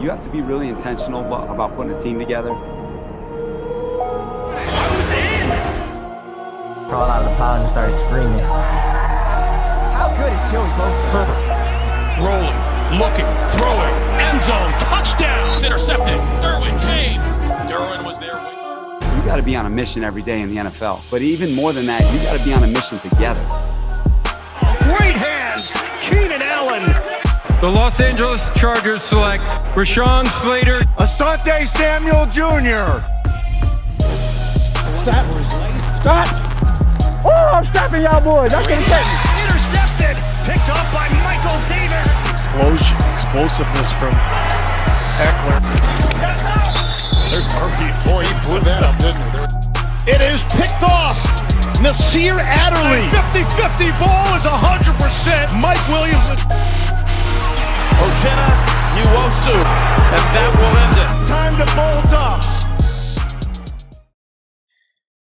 you have to be really intentional about putting a team together. I was in! Crawled out of the pile and started screaming. How good is Joey Bosa? Herbert, rolling, looking, throwing, end zone, touchdown! It's intercepted. Derwin, James. Derwin was there. You got to be on a mission every day in the NFL. But even more than that, you got to be on a mission together. Great hands, Keenan Allen. The Los Angeles Chargers select Rashawn Slater. Asante Samuel Jr. Stop! Oh, I'm stopping y'all boys. That's what I'm saying. Intercepted, picked up by Michael Davis. Explosion, explosiveness from Eckler. There's Murphy. Boy, he blew that up, didn't he? It is picked off. Nas Adderley. 50-50 ball is 100%. Mike Williams. Ochena, Nwosu. And that will end it. Time to bolt up.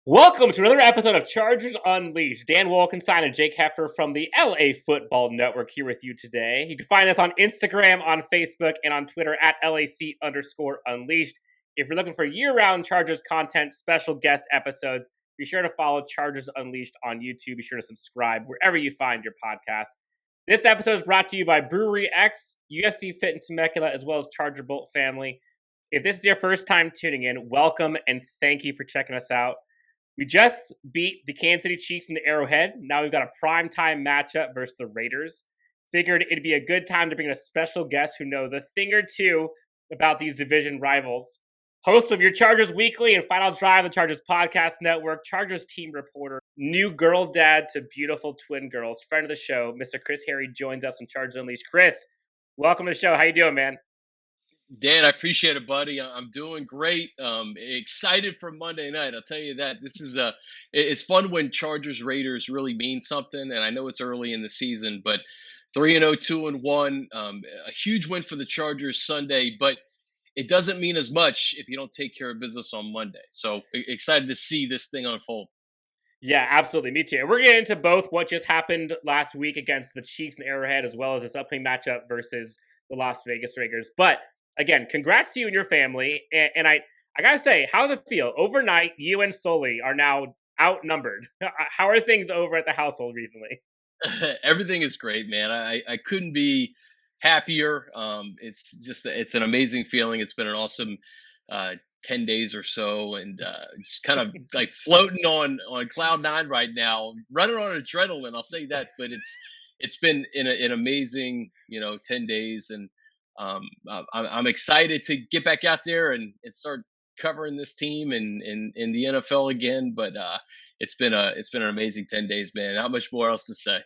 Welcome to another episode of Chargers Unleashed. Dan Wolkenstein and Jake Heffer from the LA Football Network here with you today. You can find us on Instagram, on Facebook, and on Twitter at LAC_Unleashed. If you're looking for year-round Chargers content, special guest episodes, be sure to follow Chargers Unleashed on YouTube. Be sure to subscribe wherever you find your podcast. This episode is brought to you by Brewery X, UFC Fit in Temecula, as well as Charger Bolt Family. If this is your first time tuning in, welcome and thank you for checking us out. We just beat the Kansas City Chiefs in Arrowhead. Now we've got a primetime matchup versus the Raiders. Figured it'd be a good time to bring in a special guest who knows a thing or two about these division rivals. Host of your Chargers Weekly and Final Drive, the Chargers Podcast Network, Chargers team reporter, new girl dad to beautiful twin girls, friend of the show, Mr. Chris Hayre joins us on Chargers Unleashed. Chris, welcome to the show. How you doing, man? Dan, I appreciate it, buddy. I'm doing great. Excited for Monday night. I'll tell you that. It's fun when Chargers Raiders really mean something, and I know it's early in the season, but 3-0, 2-1, a huge win for the Chargers Sunday, but it doesn't mean as much if you don't take care of business on Monday. So excited to see this thing unfold. Yeah, absolutely. Me too. And we're going to get into both what just happened last week against the Chiefs and Arrowhead, as well as this upcoming matchup versus the Las Vegas Raiders. But again, congrats to you and your family. And I got to say, how does it feel? Overnight, you and Sully are now outnumbered. How are things over at the household recently? Everything is great, man. I couldn't be happier. It's an amazing feeling. It's been an awesome 10 days or so, and just kind of like floating on cloud nine right now, running on adrenaline. I'll say that, but it's been an amazing 10 days, and I'm excited to get back out there and start covering this team in the NFL again. But it's been an amazing 10 days, man. Not much more else to say.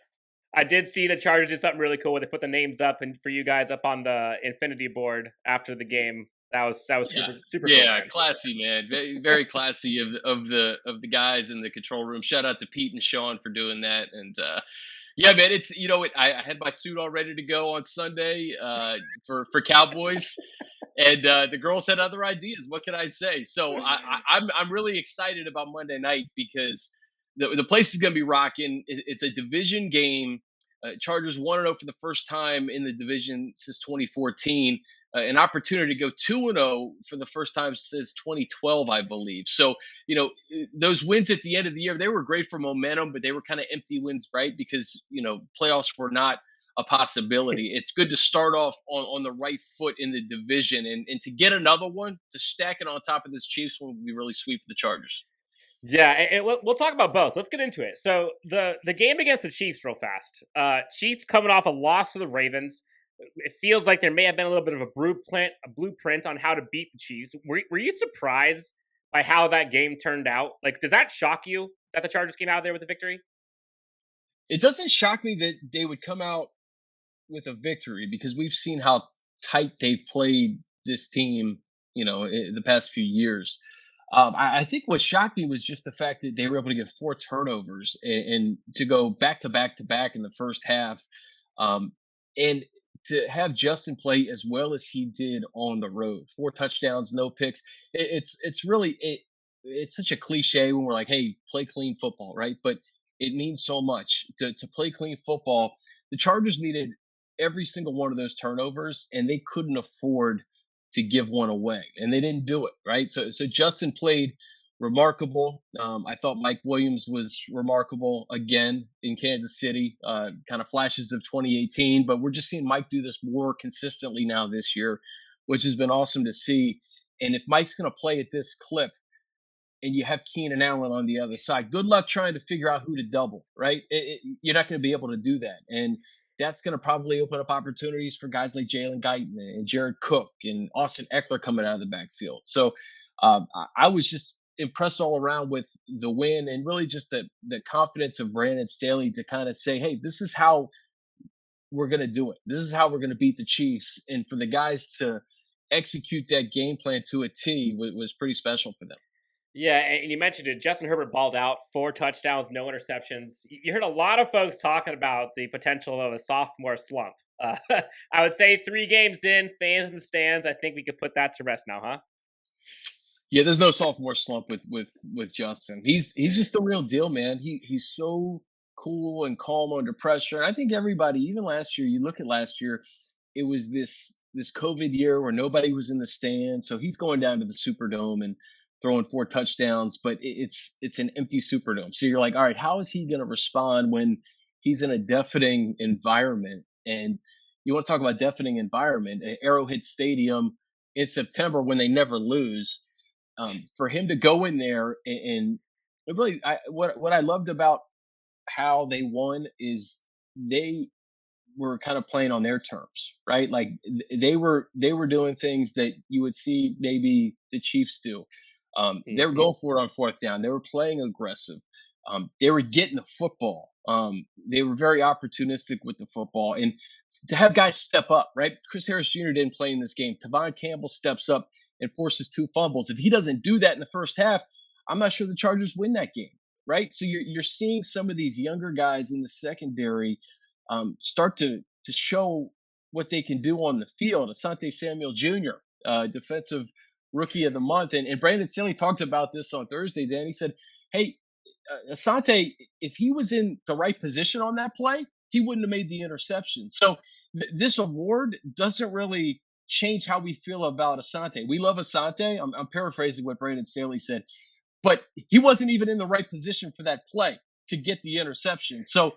I did see the Chargers did something really cool where they put the names up and for you guys up on the infinity board after the game. That was super cool. Yeah, classy, man. Very, very classy of the guys in the control room. Shout out to Pete and Sean for doing that. And yeah, man, it's I had my suit all ready to go on Sunday for Cowboys, and the girls had other ideas. What can I say? So I'm really excited about Monday night because the place is going to be rocking. It's a division game. Chargers 1-0 for the first time in the division since 2014. An opportunity to go 2-0 for the first time since 2012, I believe. So, those wins at the end of the year, they were great for momentum, but they were kind of empty wins, right? Because, playoffs were not a possibility. It's good to start off on the right foot in the division, and to get another one, to stack it on top of this Chiefs one would be really sweet for the Chargers. Yeah, and we'll talk about both. Let's get into it. So the game against the Chiefs real fast. Chiefs coming off a loss to the Ravens. It feels like there may have been a little bit of a blueprint on how to beat the Chiefs. Were you surprised by how that game turned out? Like, does that shock you that the Chargers came out there with a victory? It doesn't shock me that they would come out with a victory because we've seen how tight they've played this team, the past few years. I think what shocked me was just the fact that they were able to get 4 turnovers and to go back to back to back in the first half. And to have Justin play as well as he did on the road, 4 touchdowns, no picks. It's such a cliche when we're like, hey, play clean football, right? But it means so much to play clean football. The Chargers needed every single one of those turnovers, and they couldn't afford to give one away, and they didn't do it, right? So Justin played remarkable. I thought Mike Williams was remarkable again in Kansas City. Kind of flashes of 2018, but we're just seeing Mike do this more consistently now this year, which has been awesome to see. And if Mike's going to play at this clip, and you have Keenan Allen on the other side, good luck trying to figure out who to double, right? You're not going to be able to do that. And that's going to probably open up opportunities for guys like Jalen Guyton and Jared Cook and Austin Eckler coming out of the backfield. So I was just impressed all around with the win, and really just the confidence of Brandon Staley to kind of say, hey, this is how we're going to do it. This is how we're going to beat the Chiefs. And for the guys to execute that game plan to a T was pretty special for them. Yeah, and you mentioned it. Justin Herbert balled out, 4 touchdowns, no interceptions. You heard a lot of folks talking about the potential of a sophomore slump. I would say 3 games in, fans in the stands, I think we could put that to rest now, huh? Yeah, there's no sophomore slump with Justin. He's just the real deal, man. He's so cool and calm under pressure. And I think everybody, even last year, you look at last year, it was this COVID year where nobody was in the stands. So he's going down to the Superdome and throwing 4 touchdowns, but it's an empty Superdome. So you're like, all right, how is he going to respond when he's in a deafening environment? And you want to talk about deafening environment, Arrowhead Stadium in September when they never lose. For him to go in there and really, what I loved about how they won is they were kind of playing on their terms, right? Like they were doing things that you would see maybe the Chiefs do. They were going for it on 4th down. They were playing aggressive. They were getting the football. They were very opportunistic with the football. And to have guys step up, right? Chris Harris Jr. didn't play in this game. Tevaughn Campbell steps up and forces 2 fumbles. If he doesn't do that in the first half, I'm not sure the Chargers win that game, right? So you're seeing some of these younger guys in the secondary start to show what they can do on the field. Asante Samuel Jr., defensive rookie of the month. And Brandon Staley talked about this on Thursday, Dan. He said, hey, Asante, if he was in the right position on that play, he wouldn't have made the interception. So this award doesn't really change how we feel about Asante. We love Asante. I'm paraphrasing what Brandon Staley said, but he wasn't even in the right position for that play to get the interception. So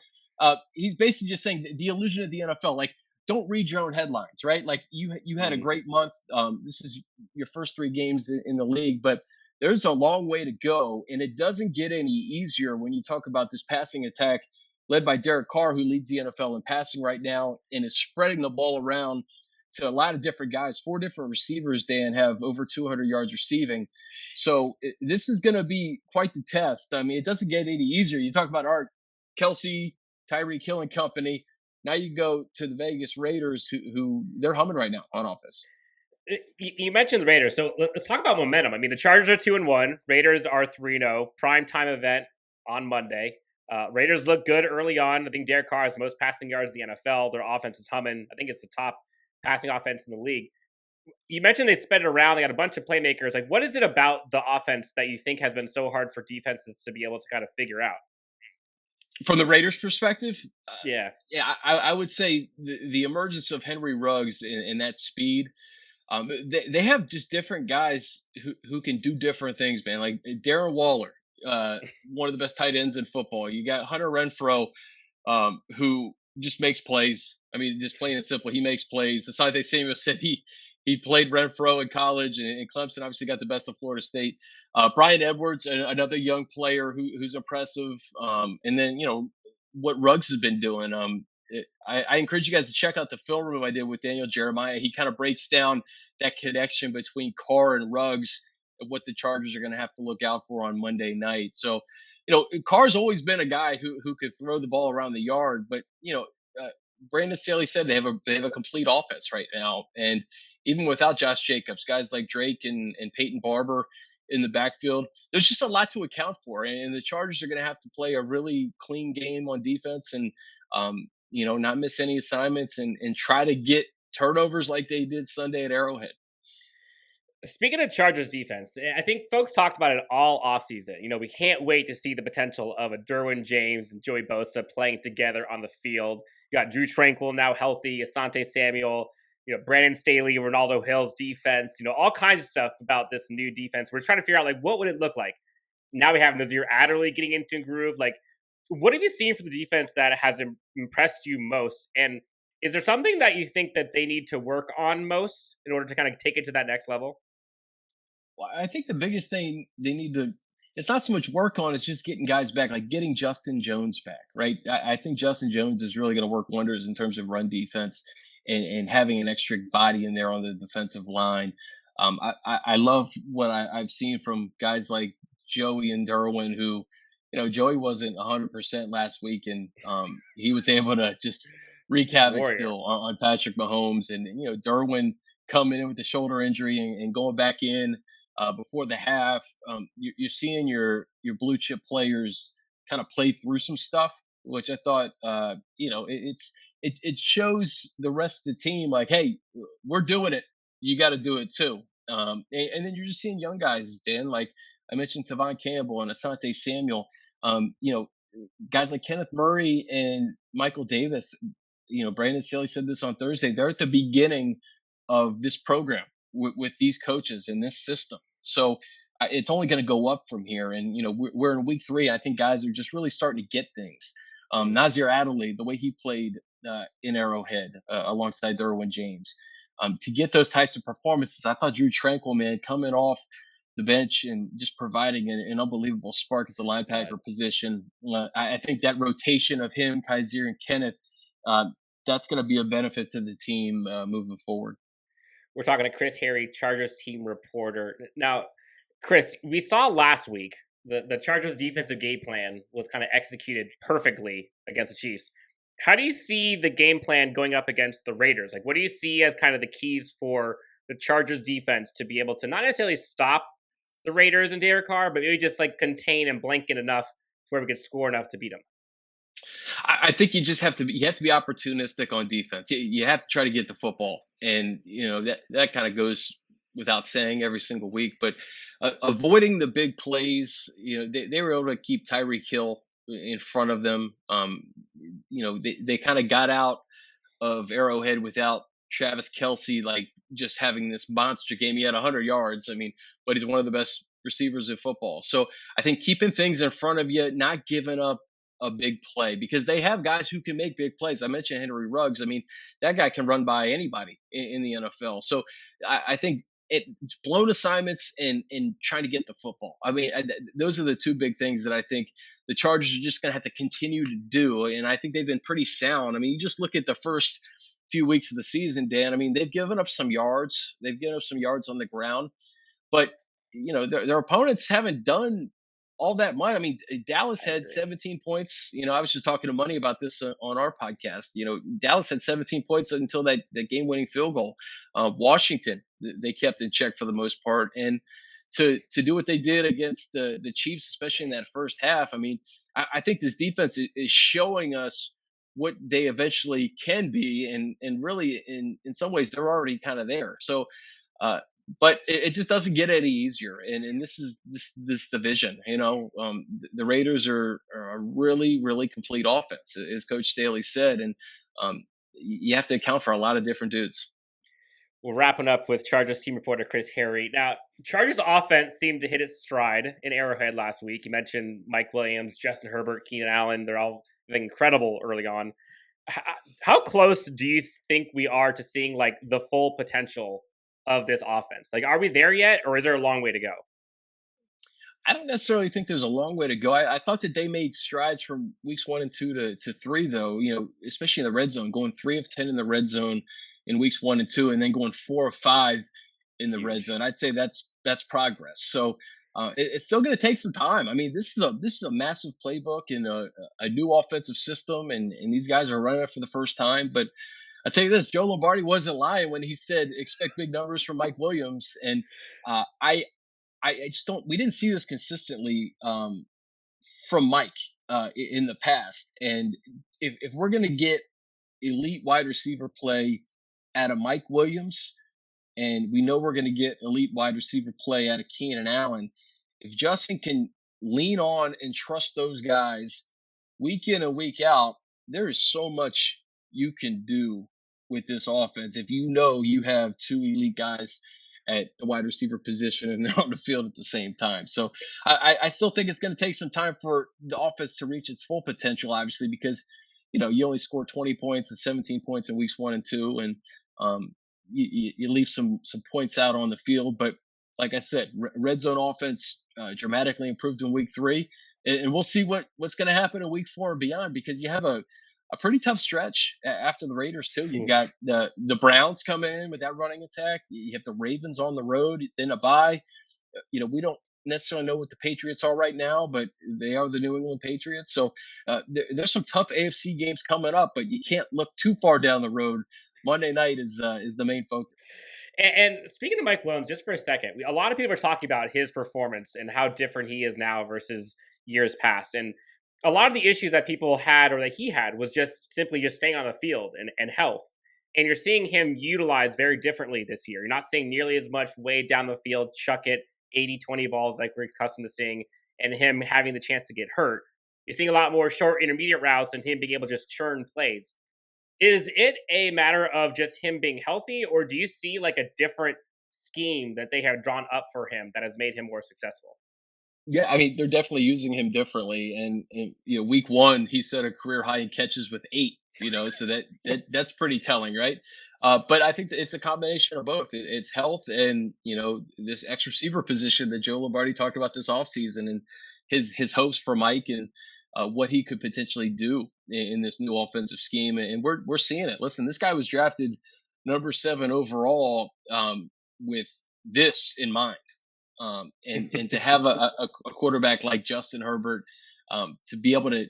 he's basically just saying the illusion of the NFL, like, don't read your own headlines, right? Like you had a great month. This is your first 3 games in the league, but there's a long way to go, and it doesn't get any easier when you talk about this passing attack led by Derek Carr, who leads the NFL in passing right now and is spreading the ball around to a lot of different guys. 4 different receivers, Dan, have over 200 yards receiving. So this is going to be quite the test. I mean, it doesn't get any easier. You talk about Art, Kelsey, Tyreek Hill and company. Now you go to the Vegas Raiders, who they're humming right now on offense. You mentioned the Raiders, so let's talk about momentum. I mean, the Chargers are 2-1, Raiders are 3-0. Primetime event on Monday. Raiders look good early on. I think Derek Carr has the most passing yards in the NFL. Their offense is humming. I think it's the top passing offense in the league. You mentioned they spread it around. They got a bunch of playmakers. Like, what is it about the offense that you think has been so hard for defenses to be able to kind of figure out? From the Raiders' perspective, I would say the emergence of Henry Ruggs and that speed. They have just different guys who can do different things, man. Like Darren Waller, one of the best tight ends in football. You got Hunter Renfrow, who just makes plays. I mean, just plain and simple, he makes plays. Asante Samuel said he played Renfrow in college, and Clemson obviously got the best of Florida State. Brian Edwards, another young player who's impressive. And then, what Ruggs has been doing. I encourage you guys to check out the film room I did with Daniel Jeremiah. He kind of breaks down that connection between Carr and Ruggs and what the Chargers are going to have to look out for on Monday night. So, Carr's always been a guy who could throw the ball around the yard, but, Brandon Staley said they have a complete offense right now. And even without Josh Jacobs, guys like Drake and Peyton Barber in the backfield, there's just a lot to account for. And the Chargers are going to have to play a really clean game on defense and, not miss any assignments and try to get turnovers like they did Sunday at Arrowhead. Speaking of Chargers defense, I think folks talked about it all offseason. We can't wait to see the potential of a Derwin James and Joey Bosa playing together on the field. You got Drew Tranquil now healthy, Asante Samuel. Brandon Staley, Ronaldo Hill's defense, all kinds of stuff about this new defense. We're trying to figure out like what would it look like. Now we have Nas Adderley getting into a groove. Like, what have you seen for the defense that has impressed you most? And is there something that you think that they need to work on most in order to kind of take it to that next level? Well, I think the biggest thing they need to, it's not so much work on, it's just getting guys back, like getting Justin Jones back, right? I think Justin Jones is really going to work wonders in terms of run defense and having an extra body in there on the defensive line. I love what I've seen from guys like Joey and Derwin, who, Joey wasn't 100% last week, and he was able to just wreak havoc still on Patrick Mahomes. And, Derwin coming in with the shoulder injury and going back in before the half. You're seeing your blue chip players kind of play through some stuff, which I thought, it shows the rest of the team like, hey, we're doing it. You got to do it too. And then you're just seeing young guys, Dan, like I mentioned, Tevaughn Campbell and Asante Samuel, guys like Kenneth Murray and Michael Davis. Brandon Staley said this on Thursday. They're at the beginning of this program with these coaches in this system. So it's only going to go up from here. And, we're in week 3. I think guys are just really starting to get things. Nas Adderley, the way he played in Arrowhead alongside Derwin James, to get those types of performances. I thought Drew Tranquil, man, coming off the bench and just providing an unbelievable spark at the linebacker position. I think that rotation of him, Kaiser, and Kenneth, that's going to be a benefit to the team moving forward. We're talking to Chris Hayre, Chargers team reporter. Now, Chris, we saw last week the Chargers defensive game plan was kind of executed perfectly against the Chiefs. How do you see the game plan going up against the Raiders? Like, what do you see as kind of the keys for the Chargers defense to be able to not necessarily stop the Raiders and Derek Carr, but maybe just like contain and blanket enough to where we could score enough to beat them? I think you have to be opportunistic on defense. You have to try to get the football, and that kind of goes without saying every single week. But avoiding the big plays, they were able to keep Tyreek Hill in front of them. They kind of got out of Arrowhead without Travis Kelce, like just having this monster game. He had 100 yards. But he's one of the best receivers in football. So I think keeping things in front of you, not giving up a big play, because they have guys who can make big plays. I mentioned Henry Ruggs. That guy can run by anybody in the NFL. So I think it's blown assignments and trying to get the football. Those are the two big things that I think the Chargers are just going to have to continue to do. And I think they've been pretty sound. You just look at the first few weeks of the season, Dan. They've given up some yards. They've given up some yards on the ground, but their opponents haven't done all that much. Dallas had 17 points. I was just talking to Money about this on our podcast. Dallas had 17 points until that game-winning field goal. Washington, they kept in check for the most part. And to do what they did against the Chiefs, especially in that first half, I think this defense is showing us what they eventually can be. And really, in some ways, they're already kind of there. So, but it just doesn't get any easier. And this is this division, the Raiders are a really, really complete offense, as Coach Staley said. And you have to account for a lot of different dudes. We're wrapping up with Chargers team reporter Chris Hayre. Now, Chargers offense seemed to hit its stride in Arrowhead last week. You mentioned Mike Williams, Justin Herbert, Keenan Allen. They're all incredible early on. How close do you think we are to seeing like the full potential of this offense? Like, are we there yet, or is there a long way to go? I don't necessarily think there's a long way to go. I thought that they made strides from weeks 1 and 2 to 3, though, especially in the red zone, going 3 of 10 in the red zone in weeks 1 and 2, and then going 4 of 5 in the red zone. I'd say that's progress. So it's still going to take some time. This is a massive playbook and a new offensive system, and these guys are running it for the first time. But I'll tell you this, Joe Lombardi wasn't lying when he said expect big numbers from Mike Williams. And I just don't. We didn't see this consistently from Mike in the past. And if we're going to get elite wide receiver play out of Mike Williams, and we know we're going to get elite wide receiver play out of Keenan Allen, if Justin can lean on and trust those guys week in and week out, there is so much you can do with this offense if you know you have two elite guys at the wide receiver position and they're on the field at the same time. So I still think it's going to take some time for the offense to reach its full potential, obviously, because, you only score 20 points and 17 points in weeks 1 and 2. And you leave some points out on the field. But like I said, red zone offense dramatically improved in week 3. And we'll see what's going to happen in week 4 and beyond, because you have a pretty tough stretch after the Raiders too. You got the Browns coming in with that running attack. You have the Ravens on the road, then a bye. We don't necessarily know what the Patriots are right now, but they are the New England Patriots. So there's some tough AFC games coming up, but you can't look too far down the road. Monday night is the main focus. And speaking of Mike Williams, just for a second, a lot of people are talking about his performance and how different he is now versus years past. And a lot of the issues that people had or that he had was just simply just staying on the field and health. And you're seeing him utilized very differently this year. You're not seeing nearly as much way down the field, chuck it 80-20 balls like we're accustomed to seeing, and him having the chance to get hurt. You're seeing a lot more short intermediate routes and him being able to just churn plays. Is it a matter of just him being healthy, or do you see like a different scheme that they have drawn up for him that has made him more successful? Yeah, I mean, they're definitely using him differently. And week 1, he set a career high in catches with 8, so that's pretty telling, right? But I think that it's a combination of both. It's health and, this X receiver position that Joe Lombardi talked about this offseason, and his hopes for Mike and what he could potentially do in this new offensive scheme. And we're seeing it. Listen, this guy was drafted number 7 overall with this in mind. And to have a quarterback like Justin Herbert to be able to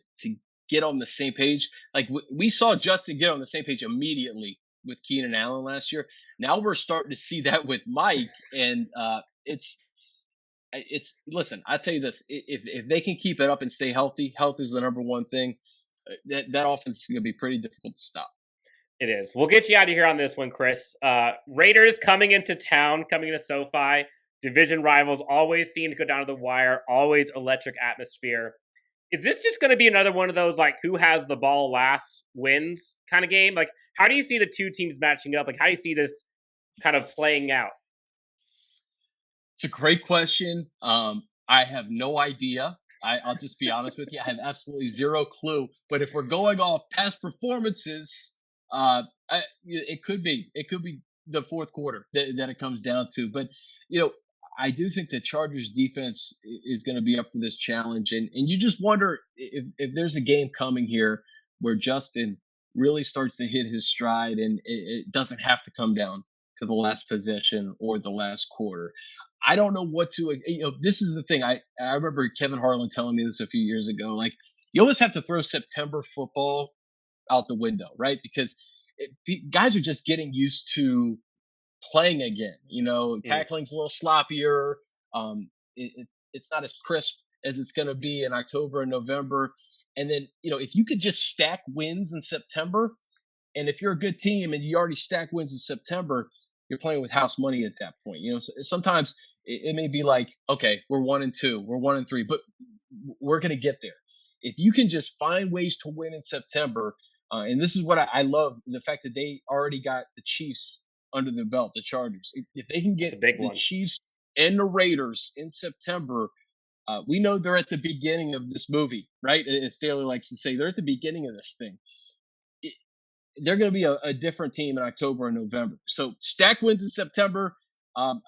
get on the same page, like we saw Justin get on the same page immediately with Keenan Allen last year. Now we're starting to see that with Mike, and it's listen, I tell you this: if they can keep it up and stay healthy, health is the number one thing. That offense is going to be pretty difficult to stop. It is. We'll get you out of here on this one, Chris. Raiders coming into town, coming into SoFi. Division rivals always seem to go down to the wire, always electric atmosphere. Is this just going to be another one of those, like, who has the ball last wins kind of game? Like, how do you see the two teams matching up? Like, how do you see this kind of playing out? It's a great question. I have no idea. I'll just be honest with you. I have absolutely zero clue. But if we're going off past performances, it could be the fourth quarter that it comes down to. But, I do think the Chargers defense is going to be up for this challenge. And you just wonder if there's a game coming here where Justin really starts to hit his stride and it doesn't have to come down to the last possession or the last quarter. I don't know what to, this is the thing. I remember Kevin Harlan telling me this a few years ago. Like, you always have to throw September football out the window, right? Because guys are just getting used to playing again. Tackling's a little sloppier. It's not as crisp as it's going to be in October and November. And then, if you could just stack wins in September, and if you're a good team and you already stack wins in September, you're playing with house money at that point. Sometimes it may be like, okay, we're 1-2, we're 1-3, but we're going to get there. If you can just find ways to win in September, and this is what I love, the fact that they already got the Chiefs under the belt, the Chargers. If they can get the Chiefs and the Raiders in September, we know they're at the beginning of this movie, right? As Staley likes to say, they're at the beginning of this thing. They're going to be a different team in October and November. So stack wins in September. I'm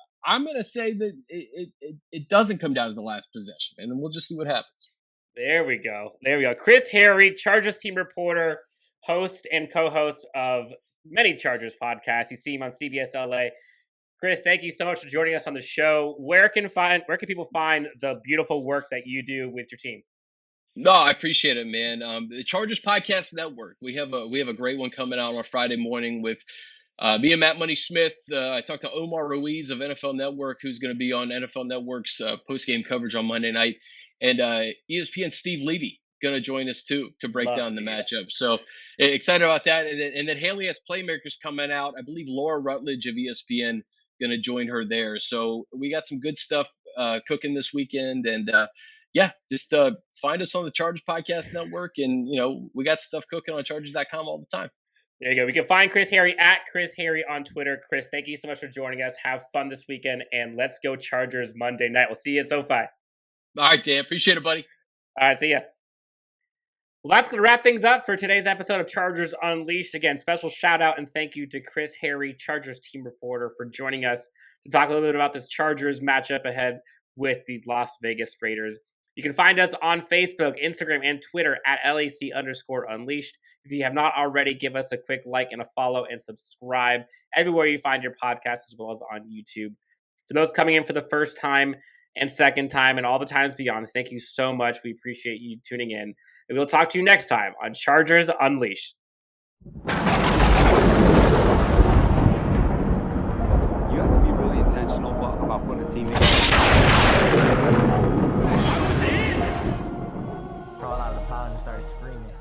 going to say that it doesn't come down to the last possession, and then we'll just see what happens. There we go. Chris Hayre, Chargers team reporter, host and co-host of many Chargers podcasts. You see him on CBS LA. Chris, thank you so much for joining us on the show. Where can people find the beautiful work that you do with your team? No, I appreciate it, man. The Chargers Podcast Network. We have a great one coming out on Friday morning with me and Matt Money Smith. I talked to Omar Ruiz of NFL Network, who's going to be on NFL Network's post-game coverage on Monday night, and ESPN Steve Levy going to join us too to break down the matchup. So excited about that. And then Haley has Playmakers coming out. I believe Laura Rutledge of ESPN going to join her there. So we got some good stuff cooking this weekend. And just find us on the Chargers Podcast Network. And, we got stuff cooking on Chargers.com all the time. There you go. We can find Chris Hayre at Chris Hayre on Twitter. Chris, thank you so much for joining us. Have fun this weekend, and let's go Chargers Monday night. We'll see you at SoFi. All right, Dan. Appreciate it, buddy. All right, see ya. Well, that's going to wrap things up for today's episode of Chargers Unleashed. Again, special shout out and thank you to Chris Hayre, Chargers team reporter, for joining us to talk a little bit about this Chargers matchup ahead with the Las Vegas Raiders. You can find us on Facebook, Instagram, and Twitter at LAC_Unleashed. If you have not already, give us a quick like and a follow and subscribe everywhere you find your podcast, as well as on YouTube. For those coming in for the first time and second time and all the times beyond, thank you so much. We appreciate you tuning in. And we'll talk to you next time on Chargers Unleashed. You have to be really intentional about putting a team together. Crawled out of the pound and started screaming.